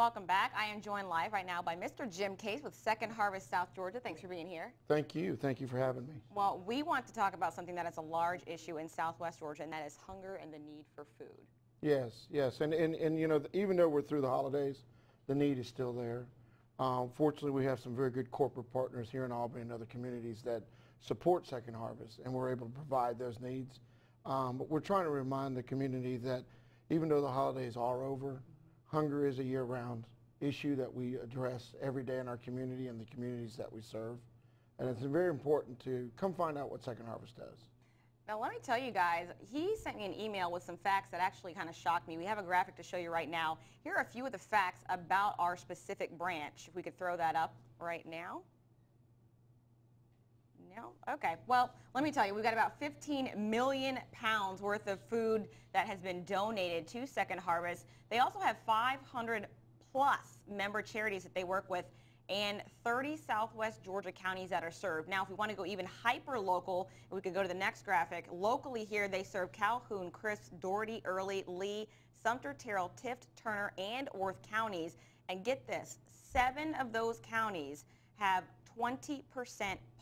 Welcome back. I am joined live right now by Mr. Jim Case with Second Harvest South Georgia. Thanks for being here. Thank you. Thank you for having me. Well, we want to talk about something that is a large issue in Southwest Georgia, and that is hunger and the need for food. Yes, yes. And you know, even though we're through the holidays, the need is still there. Fortunately, we have some very good corporate partners here in Albany and other communities that support Second Harvest, and we're able to provide those needs. But we're trying to remind the community that even though the holidays are over, hunger is a year-round issue that we address every day in our community and the communities that we serve. And it's very important to come find out what Second Harvest does. Now, let me tell you guys, he sent me an email with some facts that actually kind of shocked me. We have a graphic to show you right now. Here are a few of the facts about our specific branch. If we could throw that up right now. No? Okay. Well, let me tell you, we've got about 15 million pounds worth of food that has been donated to Second Harvest. They also have 500 plus member charities that they work with and 30 Southwest Georgia counties that are served. Now, if we want to go even hyper-local, we could go to the next graphic. Locally here, they serve Calhoun, Crisp, Doherty, Early, Lee, Sumter, Terrell, Tift, Turner, and Worth counties. And get this, 7 of those counties have 20%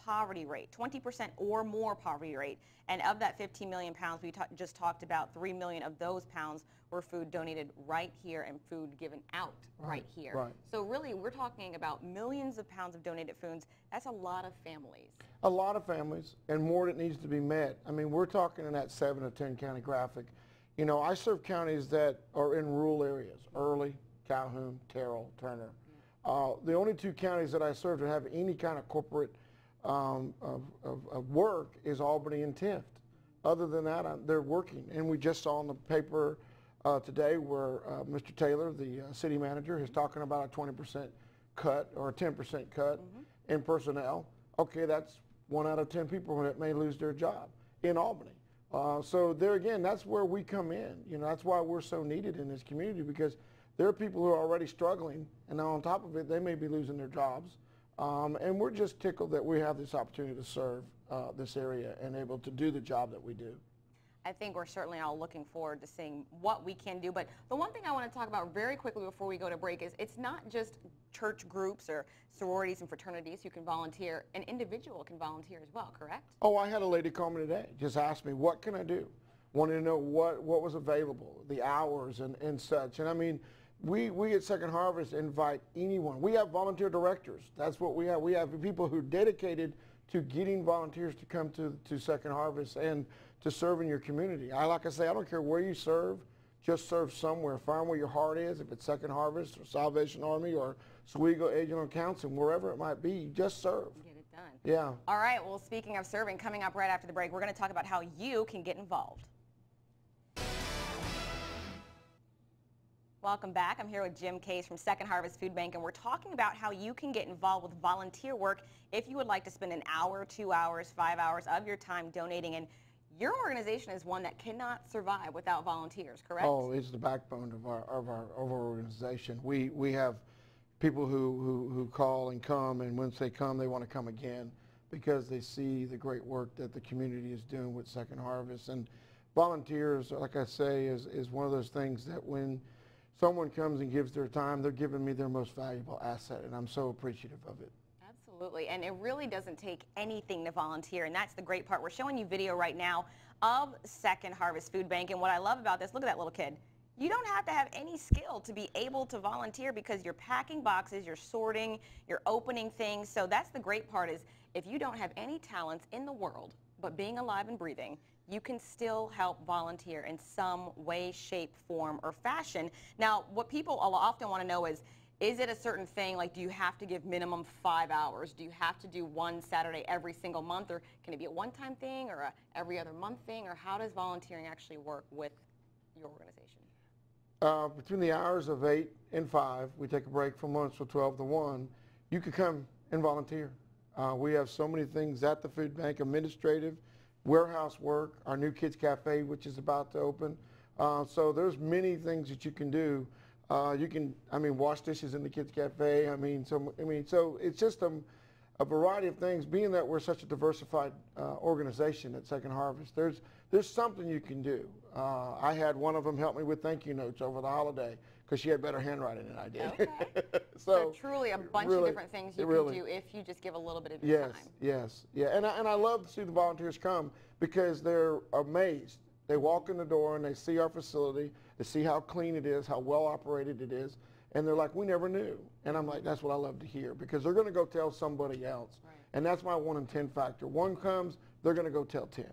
poverty rate, 20% or more poverty rate. And of that 15 million pounds, we just talked about 3 million of those pounds were food donated right here and food given out right here. Right. So really, we're talking about millions of pounds of donated foods. That's a lot of families. A lot of families, and more that needs to be met. I mean, we're talking in that 7 or 10 county graphic. You know, I serve counties that are in rural areas, Early, Calhoun, Terrell, Turner. The only 2 counties that I serve that have any kind of corporate of work is Albany and Tift. Other than that, they're working. And we just saw in the paper today where Mr. Taylor, the city manager, is talking about a 20% cut or a 10% cut in personnel. Okay, that's 1 out of 10 people that may lose their job in Albany. So there again, that's where we come in. You know, that's why we're so needed in this community, because there are people who are already struggling, and now on top of it, they may be losing their jobs. And we're just tickled that we have this opportunity to serve this area and able to do the job that we do. I think we're certainly all looking forward to seeing what we can do. But the one thing I want to talk about very quickly before we go to break is it's not just church groups or sororities and fraternities who can volunteer. An individual can volunteer as well, correct? Oh, I had a lady call me today, just asked me, what can I do? Wanted to know what was available, the hours and such. And I mean, we at Second Harvest invite anyone. We have volunteer directors. That's what we have. We have people who are dedicated to getting volunteers to come to Second Harvest and to serve in your community. Like I say, I don't care where you serve, just serve somewhere. Find where your heart is, if it's Second Harvest or Salvation Army or Oswego Agent Council, wherever it might be, just serve. Get it done. Yeah. All right, well, speaking of serving, coming up right after the break, we're going to talk about how you can get involved. Welcome back. I'm here with Jim Case from Second Harvest Food Bank, and we're talking about how you can get involved with volunteer work if you would like to spend an hour, 2 hours, 5 hours of your time donating. And your organization is one that cannot survive without volunteers, correct? Oh, it's the backbone of our organization. We have people who call and come, and once they come, they want to come again because they see the great work that the community is doing with Second Harvest. And volunteers, like I say, is one of those things that when someone comes and gives their time, they're giving me their most valuable asset, and I'm so appreciative of it. Absolutely, and it really doesn't take anything to volunteer, and that's the great part. We're showing you video right now of Second Harvest Food Bank, and what I love about this, look at that little kid. You don't have to have any skill to be able to volunteer because you're packing boxes, you're sorting, you're opening things. So that's the great part, is if you don't have any talents in the world, but being alive and breathing, you can still help volunteer in some way, shape, form, or fashion. Now, what people often want to know is it a certain thing, like do you have to give minimum 5 hours? Do you have to do one Saturday every single month, or can it be a one-time thing or a every other month thing, or how does volunteering actually work with your organization? Between the hours of 8 and 5, we take a break from lunch from 12 to 1, you could come and volunteer. We have so many things at the food bank, administrative, warehouse work, our new Kids Cafe, which is about to open. So there's many things that you can do. You can, wash dishes in the Kids Cafe. So it's just a variety of things. Being that we're such a diversified organization at Second Harvest, there's something you can do. I had one of them help me with thank you notes over the holiday because she had better handwriting than I did. Okay. So truly a bunch of different things you can do if you just give a little bit of your time. Yes, yeah. And I love to see the volunteers come because they're amazed. They walk in the door and they see our facility, they see how clean it is, how well operated it is, and they're like, we never knew. And I'm like, that's what I love to hear, because they're going to go tell somebody else. Right. And that's my 1 in 10 factor. One comes, they're going to go tell 10.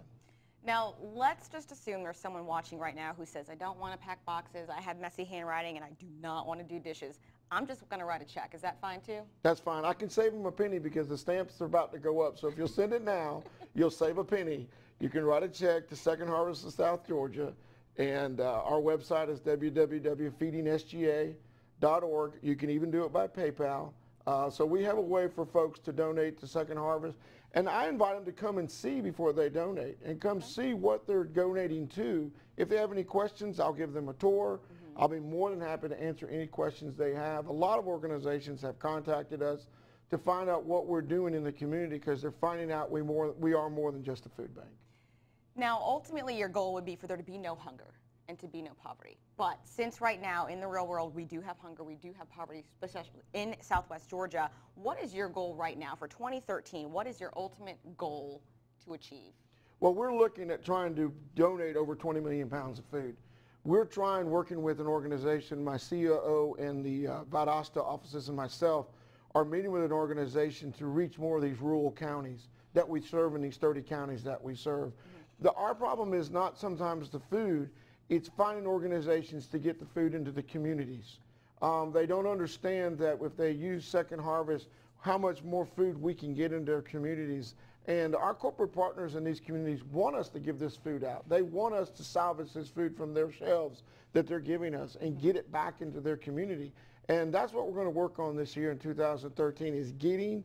Now, let's just assume there's someone watching right now who says, I don't want to pack boxes, I have messy handwriting, and I do not want to do dishes. I'm just going to write a check. Is that fine too? That's fine. I can save them a penny because the stamps are about to go up. So if you'll send it now, you'll save a penny. You can write a check to Second Harvest of South Georgia, and our website is www.feedingsga.org. You can even do it by PayPal. So we have a way for folks to donate to Second Harvest. And I invite them to come and see before they donate, and come see what they're donating to. If they have any questions, I'll give them a tour. I'll be more than happy to answer any questions they have. A lot of organizations have contacted us to find out what we're doing in the community, because they're finding out we are more than just a food bank. Now, ultimately, your goal would be for there to be no hunger and to be no poverty. But since right now in the real world we do have hunger, we do have poverty, especially in Southwest Georgia, what is your goal right now for 2013? What is your ultimate goal to achieve? Well, we're looking at trying to donate over 20 million pounds of food. We're working with an organization, my COO and the Valdosta offices and myself are meeting with an organization to reach more of these rural counties that we serve in these 30 counties that we serve. Our problem is not sometimes the food, it's finding organizations to get the food into the communities. They don't understand that if they use Second Harvest, how much more food we can get into their communities. And our corporate partners in these communities want us to give this food out. They want us to salvage this food from their shelves that they're giving us and get it back into their community. And that's what we're going to work on this year in 2013, is getting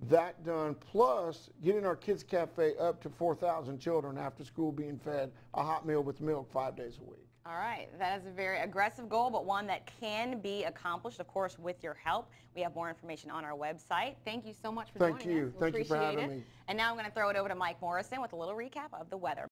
that done, plus getting our Kids Cafe up to 4,000 children after school being fed a hot meal with milk 5 days a week. All right, that is a very aggressive goal, but one that can be accomplished, of course, with your help. We have more information on our website. Thank you so much for joining us. Thank you for having me. And now I'm going to throw it over to Mike Morrison with a little recap of the weather.